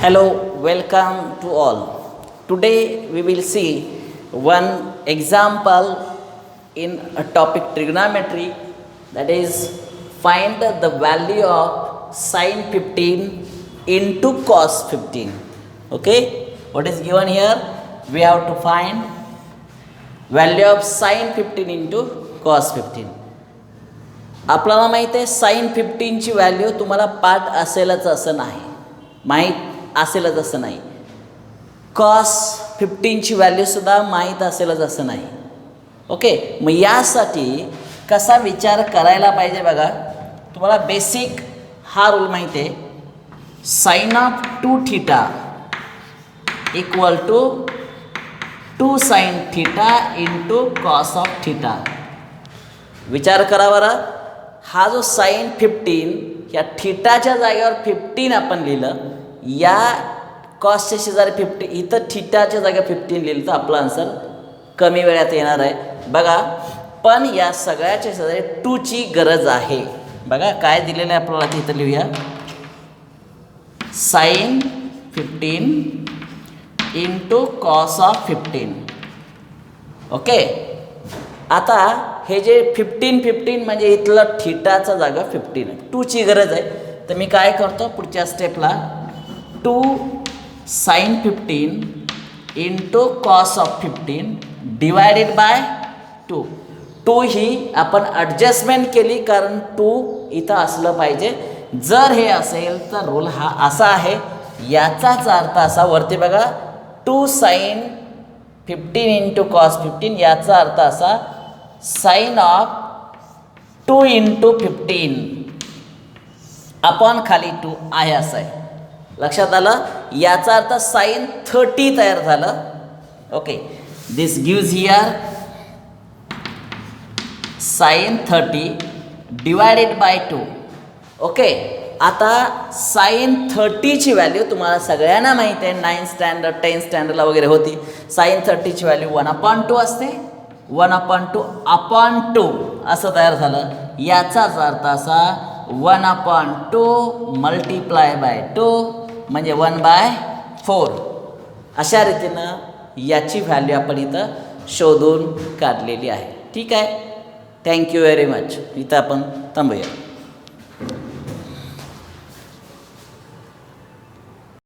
Hello, welcome to all. Today we will see one example in a topic trigonometry, that is find the value of sine 15 into cos 15. Okay, what is given here? We have to find value of sine 15 into cos 15. आपल्याला माहिती आहे sign 15 ची value तुम्हाला पाठ असेलच असं नाही, माहीत असेलच असं नाही. कॉस 15 ची व्हॅल्यू सुद्धा माहीत असेलच असं नाही. ओके, मग यासाठी कसा विचार करायला पाहिजे बघा. तुम्हाला बेसिक हा रूल माहिती आहे, sine of 2 theta equal to 2 sine theta into cos of theta. विचार करा बरं, हा जो साइन 15 या थीटाच्या जागेवर 15 आपण लिहिलं, या कॉसच्या शेजारी 15 इथं थीटाच्या जागेवर 15 लिहिलं तर आपला आन्सर कमी वेळात येणार आहे. बघा, पण या सगळ्याच्या शेजारी 2 ची गरज आहे. बघा काय दिलेलं आहे आपल्याला, तिथं लिहूया sine 15 into cos of 15. Okay, आता हे जे 15 म्हणजे इथलं थीटाचा जागा 15 आहे, 2 ची गरज आहे. तर मी काय करतो पुढच्या स्टेपला, 2 sine 15 into cos of 15 divided by 2. 2 ही आपण ॲडजस्टमेंट केली कारण 2 इथं असलं पाहिजे. जर हे असेल तर रूल हा असा आहे, याचाच अर्थ असा, वरती बघा 2 साइन 15 इंटू कॉस 15, याचा अर्थ असा साइन ऑफ 2 इंटू 15 आपण खाली 2 आहे असं आहे. लक्षात आलं? याचा अर्थ साइन 30 तयार झालं. Okay, this gives here sine 30 divided by 2. Okay, आता साइन 30 ची व्हॅल्यू तुम्हाला सगळ्यांना माहिती आहे, 9th स्टँडर्ड 10th स्टँडर्डला वगैरे होती. साइन 30 ची व्हॅल्यू 1/2 असते. 1/2 असं तयार झालं. याचाच अर्थ असा 1/2 मल्टिप्लाय बाय 2 म्हणजे 1/4. अशा रीतीनं याची व्हॅल्यू आपण इथं शोधून काढलेली आहे. ठीक आहे, थँक्यू व्हेरी मच. इथं आपण थांबूया.